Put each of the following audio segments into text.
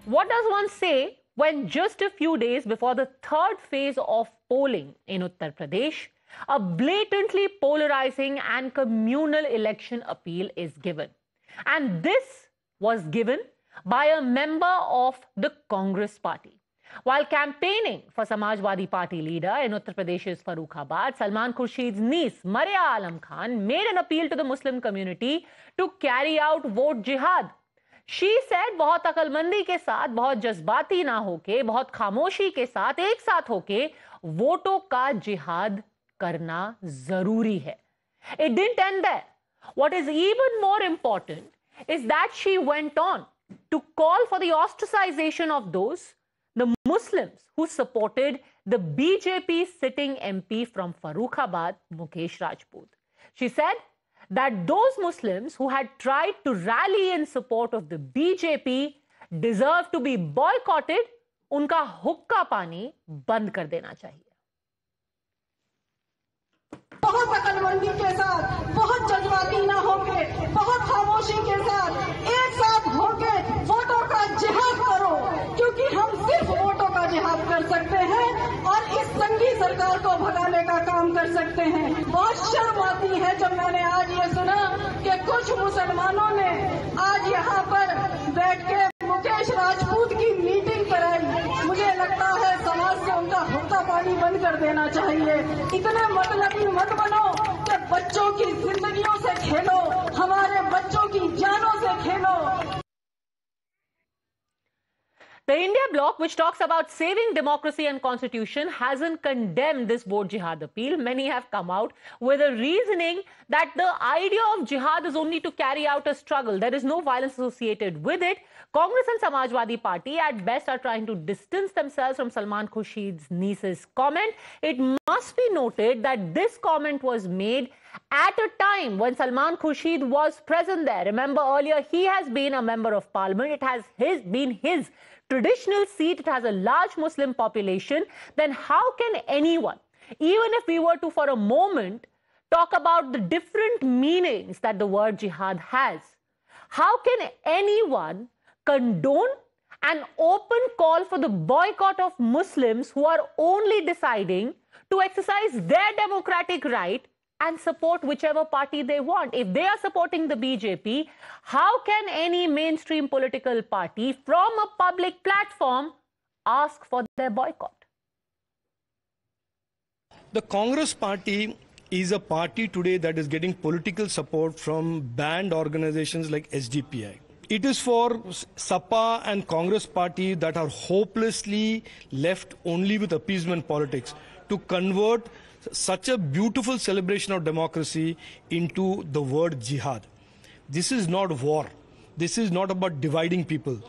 What does one say when just a few days before the third phase of polling in Uttar Pradesh, a blatantly polarizing and communal election appeal is given? And this was given by a member of the Congress party. While campaigning for Samajwadi Party leader in Uttar Pradesh's Farrukhabad, Salman Khurshid's niece, Maria Alam Khan, made an appeal to the Muslim community to carry out vote jihad. She said, बहुत अकलमंदी के साथ, बहुत जज्बाती ना होके, बहुत खामोशी के साथ, एक साथ होके वोटों का जिहाद करना जरूरी है. It didn't end there. What is even more important is that she went on to call for the ostracization of the Muslims who supported the BJP sitting MP from Farrukhabad, Mukesh Rajput. She said that those Muslims who had tried to rally in support of the BJP deserve to be boycotted. उनका हुक्का पानी बंद कर देना चाहिए. बहुत अकलमंदी के साथ, बहुत जज्बाती ना होके, बहुत खामोशी के साथ, एक साथ होके वोटों का जिहाद करो, क्योंकि हम सिर्फ वोटों का जिहाद कर सकते हैं और इस संघी सरकार को भगाने का काम कर सकते हैं. बहुत शर्म आती है जब मैंने आज ये सुना कि कुछ मुसलमानों ने आज यहाँ पर बैठ के मुकेश राजपूत की मीटिंग कराई. मुझे लगता है समाज से उनका हुक्का पानी बंद कर देना चाहिए. इतने मतलबी मत बनो कि बच्चों की जिंदगियों से खेलो, हमारे बच्चों की जानों से खेलो. The India bloc, which talks about saving democracy and constitution, hasn't condemned this vote jihad appeal. Many have come out with a reasoning that the idea of jihad is only to carry out a struggle. There is no violence associated with it. Congress and Samajwadi Party at best are trying to distance themselves from Salman Khurshid's niece's comment. It must be noted that this comment was made at a time when Salman Khurshid was present there. Remember, earlier he has been a member of parliament. It has been his traditional seat. It has a large Muslim population. Then how can anyone, even if we were to for a moment talk about the different meanings that the word jihad has, how can anyone condone an open call for the boycott of Muslims who are only deciding to exercise their democratic right and support whichever party they want? If they are supporting the BJP, how can any mainstream political party from a public platform ask for their boycott? The Congress party is a party today that is getting political support from banned organizations like SDPI. It is for Sapa and Congress party that are hopelessly left only with appeasement politics to convert such a beautiful celebration of democracy into the word jihad. This is not war. This is not about dividing people.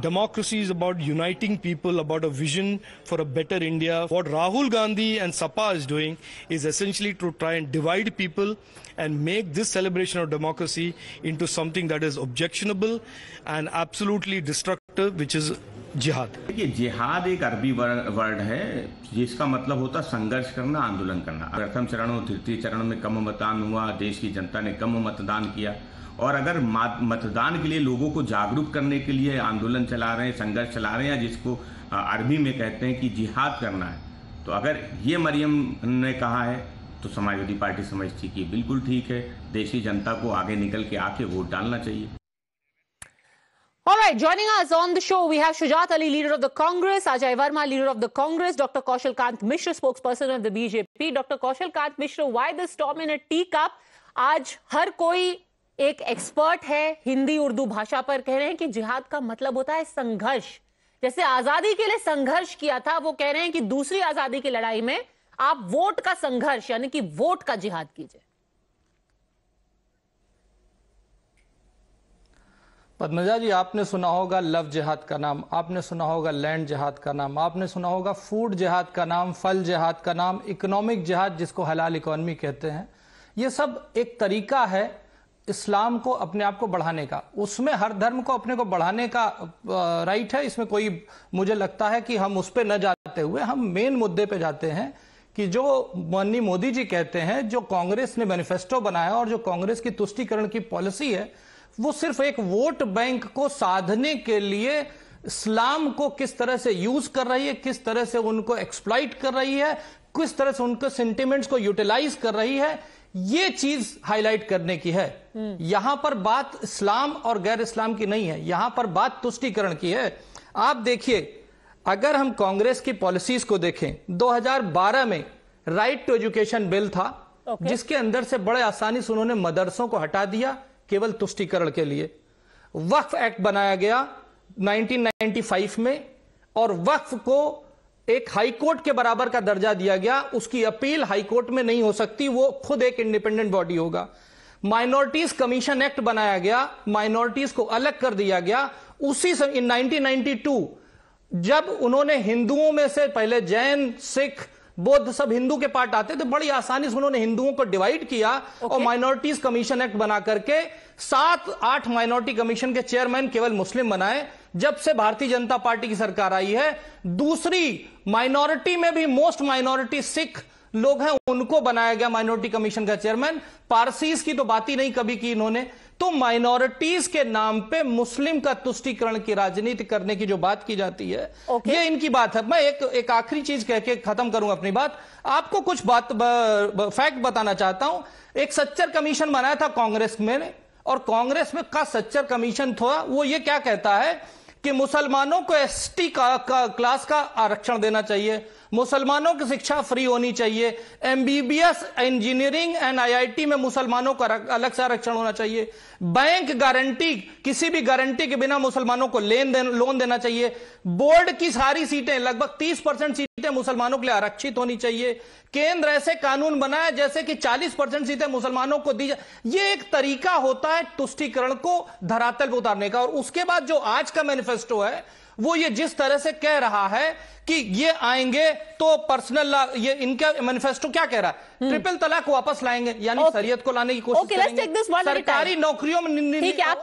Democracy is about uniting people, about a vision for a better India. What Rahul Gandhi and Sapa is doing is essentially to try and divide people and make this celebration of democracy into something that is objectionable and absolutely destructive, which is जिहाद. देखिए, जिहाद एक अरबी word है जिसका मतलब होता संघर्ष करना, आंदोलन करना. प्रथम चरण और तृतीय चरण में कम मतदान हुआ, देश की जनता ने कम मतदान किया, और अगर मतदान के लिए लोगों को जागरूक करने के लिए आंदोलन चला रहे हैं, संघर्ष चला रहे हैं, जिसको अरबी में कहते हैं कि जिहाद करना है, तो अगर ये मरियम ने कहा है तो समाजवादी पार्टी समझती कि बिल्कुल ठीक है, देश की जनता को आगे निकल के आके वोट डालना चाहिए. All right, joining us on the show, we have Shujat Ali, leader of the Congress, Ajay Verma, leader of the Congress, Dr. Kaushal Kant Mishra, spokesperson of the BJP. Dr. Kaushal Kant Mishra, why the storm in a teacup? आज हर कोई एक expert है हिंदी उर्दू भाषा पर, कह रहे हैं कि जिहाद का मतलब होता है संघर्ष. जैसे आजादी के लिए संघर्ष किया था, वो कह रहे हैं कि दूसरी आजादी की लड़ाई में आप वोट का संघर्ष यानी कि वोट का जिहाद कीजिए. पद्मजा जी, आपने सुना होगा लव जिहाद का नाम, आपने सुना होगा लैंड जिहाद का नाम, आपने सुना होगा फूड जिहाद का नाम, फल जिहाद का नाम, इकोनॉमिक जिहाद जिसको हलाल इकोनॉमी कहते हैं. ये सब एक तरीका है इस्लाम को अपने आप को बढ़ाने का. उसमें हर धर्म को अपने को बढ़ाने का राइट है. इसमें कोई, मुझे लगता है कि हम उस पर न जाते हुए हम मेन मुद्दे पे जाते हैं कि जो माननीय मोदी जी कहते हैं, जो कांग्रेस ने मैनिफेस्टो बनाया और जो कांग्रेस की तुष्टीकरण की पॉलिसी है, वो सिर्फ एक वोट बैंक को साधने के लिए इस्लाम को किस तरह से यूज कर रही है, किस तरह से उनको एक्सप्लॉइट कर रही है, किस तरह से उनके सेंटिमेंट्स को यूटिलाइज कर रही है, ये चीज हाईलाइट करने की है। यहां पर बात इस्लाम और गैर इस्लाम की नहीं है, यहां पर बात तुष्टीकरण की है। आप देखिए, अगर हम कांग्रेस की पॉलिसीज को देखें, 2012 में राइट टू एजुकेशन बिल था, जिसके अंदर से बड़े आसानी से उन्होंने मदरसों को हटा दिया केवल तुष्टीकरण के लिए। वक्फ एक्ट बनाया गया 1995 में और वक्फ को एक हाईकोर्ट के बराबर का दर्जा दिया गया। उसकी अपील हाईकोर्ट में नहीं हो सकती, वो खुद एक इंडिपेंडेंट बॉडी होगा। माइनॉरिटीज कमीशन एक्ट बनाया गया, माइनॉरिटीज को अलग कर दिया गया। उसी समय इन 1992 जब उन्होंने हिंदुओं में से पहले जैन, सिख, बौद्ध सब हिंदू के पार्ट आते थे, बड़ी आसानी से उन्होंने हिंदुओं को डिवाइड किया और माइनॉरिटीज कमीशन एक्ट बना करके 7-8 माइनॉरिटी कमीशन के चेयरमैन केवल मुस्लिम बनाए। जब से भारतीय जनता पार्टी की सरकार आई है, दूसरी माइनॉरिटी में भी मोस्ट माइनॉरिटी सिख लोग हैं, उनको बनाया गया माइनॉरिटी कमीशन का चेयरमैन। पारसीज की तो बात ही नहीं कभी की इन्होंने। तो माइनॉरिटीज के नाम पे मुस्लिम का तुष्टीकरण की राजनीति करने की जो बात की जाती है, ये इनकी बात है। मैं एक आखिरी चीज कह के खत्म करूंगा अपनी बात। आपको कुछ फैक्ट बताना चाहता हूं। एक सच्चर कमीशन बनाया था कांग्रेस में, और कांग्रेस में का सच्चर कमीशन था, वो ये क्या कहता है कि मुसलमानों को एसटी क्लास का आरक्षण देना चाहिए, मुसलमानों की शिक्षा फ्री होनी चाहिए, एमबीबीएस, इंजीनियरिंग एंड आईआईटी में मुसलमानों का अलग से आरक्षण होना चाहिए, बैंक गारंटी, किसी भी गारंटी के बिना मुसलमानों को लोन देना चाहिए, बोर्ड की सारी सीटें लगभग 30% सीटें मुसलमानों के लिए आरक्षित होनी चाहिए, केंद्र ऐसे कानून बनाए जैसे कि 40% सीटें मुसलमानों को दी जाए। ये एक तरीका होता है तुष्टीकरण को धरातल पर उतारने का। और उसके बाद जो आज का मैनिफेस्टो है, वो ये जिस तरह से कह रहा है कि ये आएंगे तो पर्सनल, ये इनका मैनिफेस्टो क्या कह रहा है, ट्रिपल तलाक वापस लाएंगे, यानी शरीयत को लाने की कोशिश करेंगे, सरकारी नौकरियों में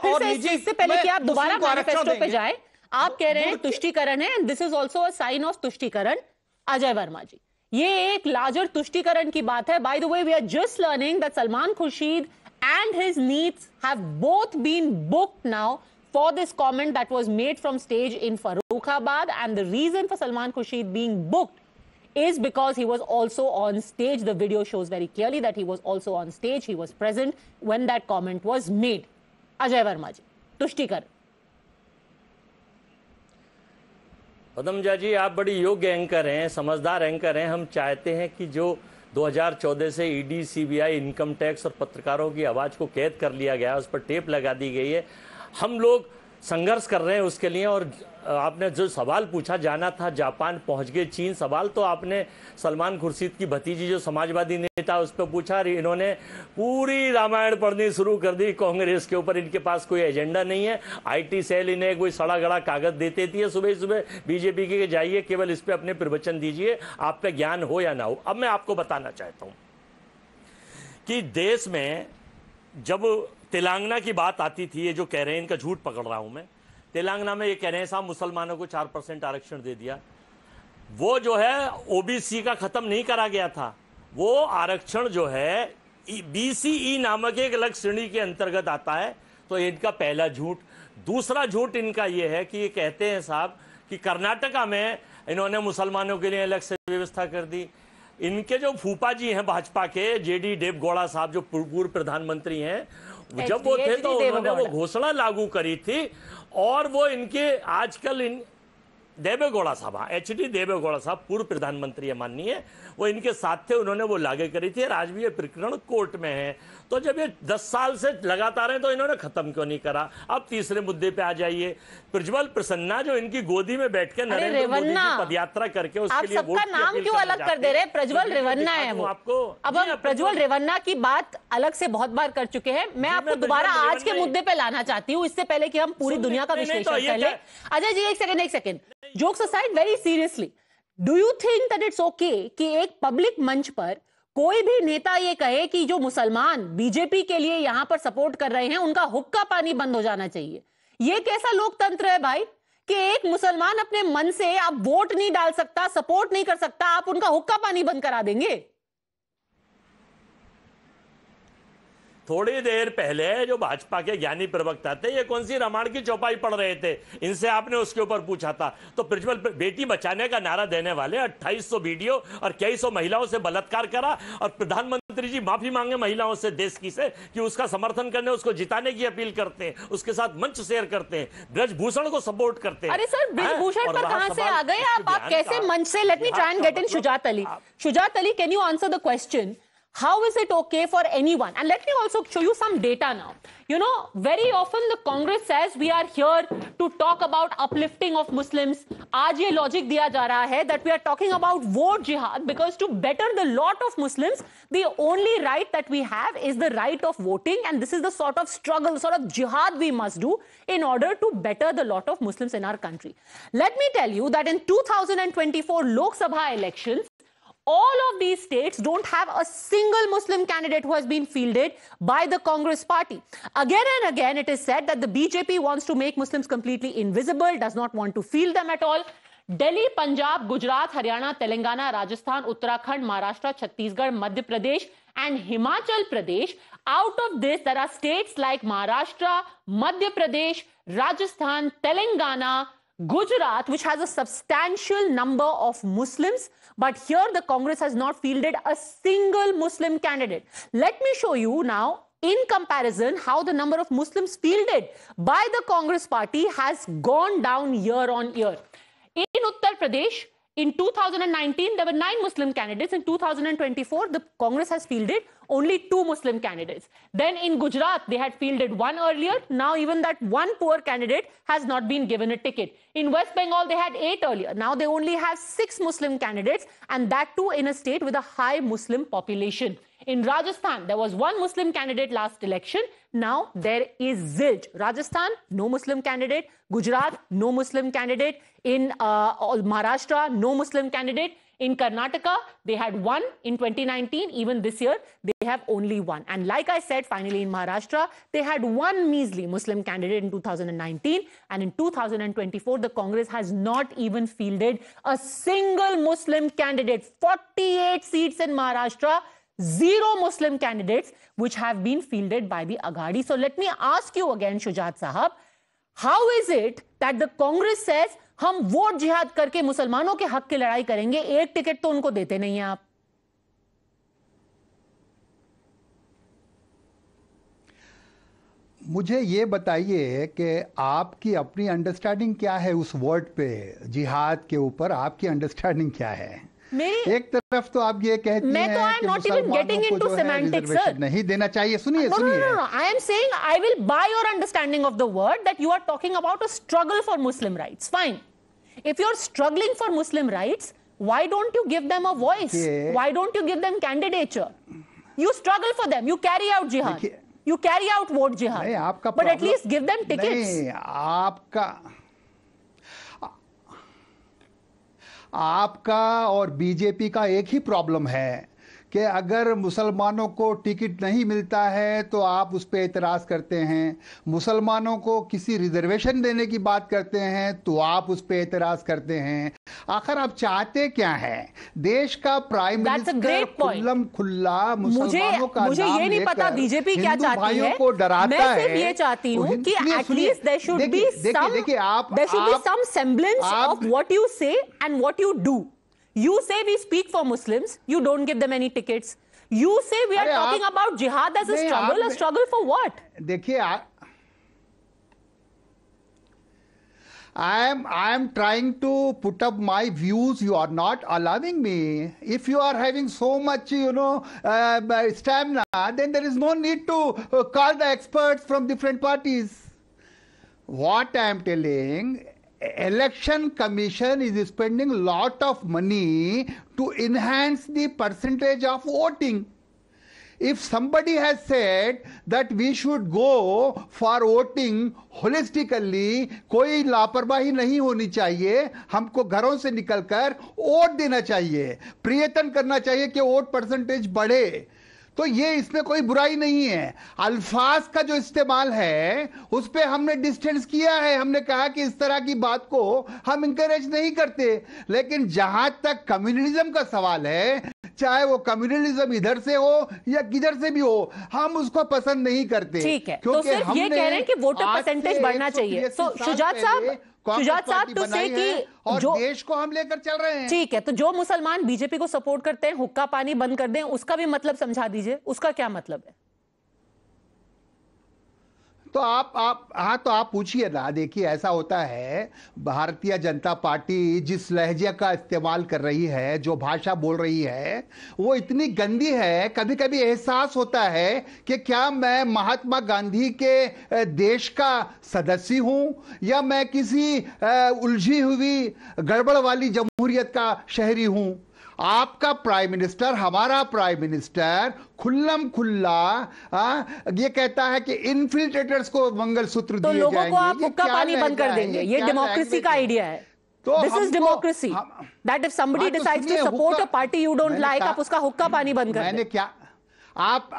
और निजी। इससे पहले कि आप दोबारा मैनिफेस्टो पे जाए, आप कह रहे हैं तुष्टीकरण है, this is also a sign of तुष्टीकरण। अजय वर्मा जी, ये एक लार्जर तुष्टीकरण की बात है। By the way, we are just learning that Salman Khurshid and his needs have both been booked now for this comment that was made from stage in Farrukhabad, and the reason for Salman Khurshid being booked is because he was also on stage. The video shows very clearly that he was also on stage, he was present when that comment was made. Ajay Verma ji, तुष्टीकरण। पदमजा जी, आप बड़ी योग्य anchor हैं, समझदार anchor हैं। हम चाहते हैं कि जो 2014 से ईडी, सीबीआई, इनकम टैक्स और पत्रकारों की आवाज़ को कैद कर लिया गया, उस पर टेप लगा दी गई है, हम लोग संघर्ष कर रहे हैं उसके लिए। और आपने जो सवाल पूछा, जाना था जापान, पहुंच गए चीन, सवाल तो आपने सलमान खुर्शीद की भतीजी जो समाजवादी नेता उस पर पूछा। इन्होंने पूरी रामायण पढ़नी शुरू कर दी कांग्रेस के ऊपर। इनके पास कोई एजेंडा नहीं है। आईटी सेल इन्हें कोई सड़ा गड़ा कागज दे देती है सुबह सुबह बीजेपी के, जाइए केवल इस पर अपने प्रवचन दीजिए, आप पे ज्ञान हो या ना हो। अब मैं आपको बताना चाहता हूं कि देश में जब तेलंगाना की बात आती थी, ये जो कह रहे हैं, इनका झूठ पकड़ रहा हूं मैं, तेलंगाना में ये कह रहे हैं साहब मुसलमानों को 4% आरक्षण दे दिया। वो जो है ओबीसी का खत्म नहीं करा गया था, वो आरक्षण जो है बीसीई नामक एक अलग श्रेणी के अंतर्गत आता है। तो इनका पहला झूठ। दूसरा झूठ इनका ये है कि ये कहते हैं साहब कि कर्नाटका में इन्होंने मुसलमानों के लिए अलग से व्यवस्था कर दी। इनके जो फूफा जी हैं भाजपा के, जेडी देवेगौड़ा साहब, जो पूर्व प्रधानमंत्री हैं, जब वो थे तो उन्होंने वो घोषणा लागू करी थी। और वो इनके आजकल इन देवेगौड़ा साहब, एचडी देवेगौड़ा साहब पूर्व प्रधानमंत्री है माननीय, वो इनके साथ थे, उन्होंने वो लागू करी थी। आज भी ये प्रकरण कोर्ट में है। तो जब ये 10 साल से लगातार है तो इन्होंने खत्म क्यों नहीं करा? अब तीसरे मुद्दे पे आ जाइए। प्रज्वल प्रसन्ना जो इनकी गोदी में बैठ के नरेंद्र मोदी की पदयात्रा करके उसके लिए सबका नाम क्यों अलग कर दे रहे? प्रज्वल रेवन्ना है वो। आपको अब हम प्रज्वल रेवन्ना की बात अलग से बहुत बार कर चुके हैं। मैं आपको दोबारा आज के मुद्दे पे लाना चाहती हूँ, इससे पहले कि हम पूरी दुनिया का विश्लेषण कर ले। अजय जी, एक second, jokes aside, very seriously, do you think that it's okay कि एक पब्लिक मंच पर कोई भी नेता ये कहे कि जो मुसलमान बीजेपी के लिए यहां पर सपोर्ट कर रहे हैं उनका हुक्का पानी बंद हो जाना चाहिए? ये कैसा लोकतंत्र है भाई कि एक मुसलमान अपने मन से आप वोट नहीं डाल सकता, सपोर्ट नहीं कर सकता, आप उनका हुक्का पानी बंद करा देंगे? थोड़ी देर पहले जो भाजपा के ज्ञानी प्रवक्ता थे, ये कौन सी रामायण की चौपाई पढ़ रहे थे, इनसे आपने उसके ऊपर पूछा था। तो प्रिंसिपल बेटी बचाने का नारा देने वाले 2800 वीडियो और कई सौ महिलाओं से बलात्कार करा, और प्रधानमंत्री जी माफी मांगे महिलाओं से, देश की से, कि उसका समर्थन करने, उसको जिताने की अपील करते हैं, उसके साथ मंच शेयर करते हैं, ब्रजभूषण को सपोर्ट करते हैं। अरे सर, ब्रजभूषण पर कहां से आ गए आप कैसे मंच से? Let me try and get in Shujaat Ali. Shujaat Ali, can you answer the question? How is it okay for anyone? And let me also show you some data now. You know, very often the Congress says we are here to talk about uplifting of Muslims. आज ये logic दिया जा रहा है that we are talking about vote jihad because to better the lot of Muslims, the only right that we have is the right of voting, and this is the sort of struggle, sort of jihad we must do in order to better the lot of Muslims in our country. Let me tell you that in 2024 Lok Sabha elections, all of these states don't have a single Muslim candidate who has been fielded by the Congress party. Again and again, it is said that the BJP wants to make Muslims completely invisible, does not want to field them at all. Delhi, Punjab, Gujarat, Haryana, Telangana, Rajasthan, Uttarakhand, Maharashtra, Chhattisgarh, Madhya Pradesh, and Himachal Pradesh. Out of this, there are states like Maharashtra, Madhya Pradesh, Rajasthan, Telangana, Gujarat, which has a substantial number of Muslims, but here the Congress has not fielded a single Muslim candidate. Let me show you now, in comparison, how the number of Muslims fielded by the Congress party has gone down year on year. In Uttar Pradesh, in 2019, there were 9 Muslim candidates. In 2024, the Congress has fielded only 2 Muslim candidates. Then in Gujarat, they had fielded 1 earlier. Now even that 1 poor candidate has not been given a ticket. In West Bengal, they had 8 earlier. Now they only have 6 Muslim candidates, and that too in a state with a high Muslim population. In Rajasthan, there was 1 Muslim candidate last election. Now there is zilch. Rajasthan, no Muslim candidate. Gujarat, no Muslim candidate. In Maharashtra, no Muslim candidate. In Karnataka, they had 1 in 2019. Even this year, they have only 1. And like I said, finally in Maharashtra, they had 1 measly Muslim candidate in 2019. And in 2024, the Congress has not even fielded a single Muslim candidate. 48 seats in Maharashtra, 0 Muslim candidates which have been fielded by the Aghadi. So let me ask you again, Shujat Sahab, how is it that the Congress says हम vote जिहाद करके मुसलमानों के हक की लड़ाई करेंगे, एक टिकट तो उनको देते नहीं हैं आप? मुझे ये बताइए कि आपकी अपनी अंडरस्टैंडिंग क्या है उस वर्ड पे, जिहाद के ऊपर आपकी अंडरस्टैंडिंग क्या है? एक तरफ तो आप ये कहती हैं कि मुसलमानों को जो है रिजर्वेशन नहीं देना चाहिए. सुनिए सुनिए. No. I am saying I will buy your understanding of the word that you are talking about a struggle for Muslim rights. Fine. If you're struggling for Muslim rights, why don't you give them a voice? Why don't you give them candidature? You struggle for them. You carry out jihad. You carry out vote jihad. But at least give them tickets. आपका और BJP का एक ही problem है कि अगर मुसलमानों को ticket नहीं मिलता है तो आप उस पर एतराज़ करते हैं, मुसलमानों को किसी रिजर्वेशन देने की बात करते हैं तो आप उस पर एतराज़ करते हैं. आखिर आप चाहते क्या हैं? देश का प्राइम मिनिस्टर खुल्लम खुल्ला मुसलमानों का मुझे ये नहीं पता बीजेपी क्या चाहती है. को डराता है. मैं सिर्फ ये चाहती हूँ कि at least there should be some semblance of what you say and what you do. You say we speak for Muslims, you don't give them any tickets. You say we are talking about jihad as a struggle for what? देखिए, I am trying to put up my views. You are not allowing me. If you are having so much, stamina, then there is no need to call the experts from different parties. What I am telling, Election Commission is spending a lot of money to enhance the percentage of voting. If somebody has said that we should go for voting holistically, कोई लापरवाही नहीं होनी चाहिए, हमको घरों से निकलकर vote देना चाहिए, प्रयत्न करना चाहिए कि वोट परसेंटेज बढ़े, तो ये इसमें कोई बुराई नहीं है. अल्फाज का जो इस्तेमाल है उस पे हमने डिस्टेंस किया है. हमने कहा कि इस तरह की बात को हम इंकरेज नहीं करते. लेकिन जहां तक कम्युनलिज्म का सवाल है, चाहे वो कम्युनलिज्म इधर से हो या किधर से भी हो, हम उसको पसंद नहीं करते। ठीक है, तो सिर्फ ये कह रहे हैं कि वोटर परसेंटेज बढ़ना चाहिए। तो शुजात साहब तो से कि और जो देश को हम लेकर चल रहे हैं। ठीक है, तो जो मुसलमान बीजेपी को सपोर्ट करते हैं हुक्का पानी बंद कर दें, उसका भी मतलब समझा दीजिए, उसका क्या मतलब है? तो आप पूछिए ना। देखिए, ऐसा होता है, भारतीय जनता पार्टी जिस लहजे का इस्तेमाल कर रही है, जो भाषा बोल रही है, वो इतनी गंदी है। कभी कभी एहसास होता है कि क्या मैं महात्मा गांधी के देश का सदस्य हूं या मैं किसी उलझी हुई गड़बड़ वाली जमहूरियत का शहरी हूं। आपका प्राइम मिनिस्टर, हमारा प्राइम मिनिस्टर खुल्लम खुल्ला ये कहता है कि इन्फिल्ट्रेटर्स को मंगलसूत्र दिए जाएंगे। तो लोगों को आप हुक्का पानी बंद कर देंगे, ये डेमोक्रेसी का आइडिया है। This is democracy, that if somebody decides to support a party you don't like, आप उसका हुक्का पानी बंद कर दें। मैंने क्या, आप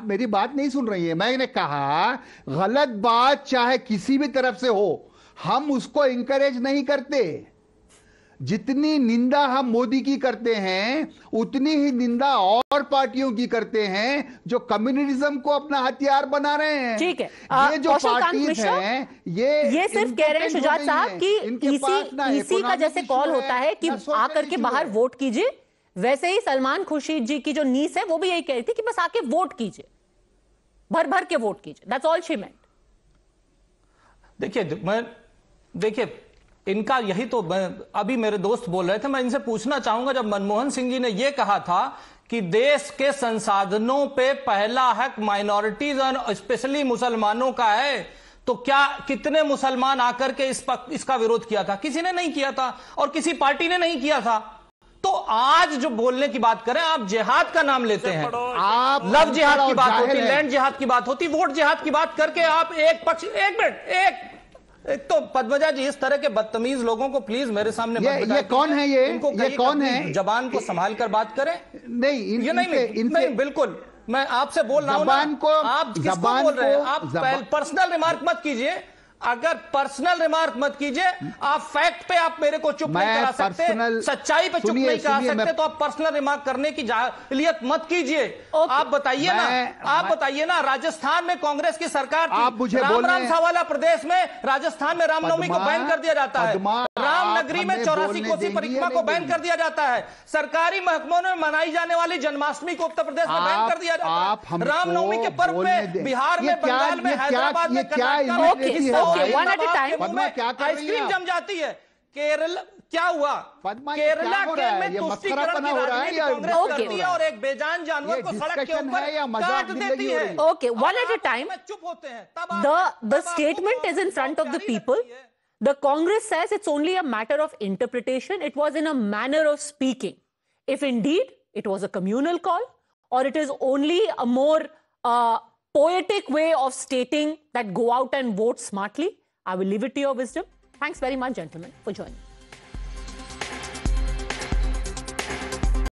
मेरी बात नहीं सुन रही है। मैंने कहा गलत बात चाहे किसी भी तरफ से हो, हम उसको इंकरेज नहीं करते। जितनी निंदा हम मोदी की करते हैं, उतनी ही निंदा और पार्टियों की करते हैं जो कम्युनिज्म को अपना हथियार बना रहे हैं। ठीक है, ये जो पार्टीज हैं, ये सिर्फ कह रहे हैं शुजात साहब कि इसी का जैसे कॉल होता है कि आकर के बाहर वोट कीजिए, वैसे ही सलमान खुर्शीद जी की जो नीस है वो भी यही कह रही थी कि बस आके वोट कीजिए, भर भर के वोट कीजिए। That's all she meant. देखिए इनका यही तो, अभी मेरे दोस्त बोल रहे थे, मैं इनसे पूछना चाहूंगा, जब मनमोहन सिंह जी ने यह कहा था कि देश के संसाधनों पे पहला हक माइनॉरिटीज और स्पेशली मुसलमानों का है, तो क्या कितने मुसलमान आकर के इसका विरोध किया था? किसी ने नहीं किया था और किसी पार्टी ने नहीं किया था। तो आज जो बोलने की बात करें, आप जिहाद का नाम लेते हैं, आप लव जिहाद की बात होती, लैंड जिहाद की बात होती, वोट जिहाद की बात करके आप एक पक्ष, एक मिनट, एक तो पद्मजा जी, इस तरह के बदतमीज लोगों को प्लीज मेरे सामने ये कौन है? ये कौन है? जबान को संभाल कर बात करें। नहीं, बिल्कुल मैं आपसे बोल रहा हूं, आप किसको बोल रहे हैं? आप पर्सनल रिमार्क मत कीजिए। अगर पर्सनल रिमार्क मत कीजिए, आप फैक्ट पे आप मेरे को चुप नहीं करा सकते, सच्चाई पे चुप नहीं करा सकते, तो आप पर्सनल रिमार्क करने की जाहिलियत मत कीजिए। आप बताइए ना, राजस्थान में कांग्रेस की सरकार थी, राम सावाला प्रदेश में, राजस्थान में रामनवमी को बैन कर दिया जाता है, रामनगरी में 84 कोसी परिक्रमा को बैन कर दिया जाता है, सरकारी महकमों में मनाई जाने वाली जन्माष्टमी को उत्तर प्रदेश में बैन कर दिया जाता है, रामनवमी के पर्व में बिहार में, बंगाल में, हैदराबाद में, कर्नाटक में one at a time. Ice cream जम जाती है। केरल क्या हुआ? केरला के में तुष्टीकरण की राजनीति कांग्रेस करती है और एक बेजान जानवर को सड़क के ऊपर काट देती है। Okay, one at a time. चुप होते हैं। The statement is in front of the people. The Congress says it's only a matter of interpretation. It was in a manner of speaking. If indeed it was a communal call, or it is only a more poetic way of stating that go out and vote smartly, I will leave it to your wisdom. Thanks very much, gentlemen, for joining.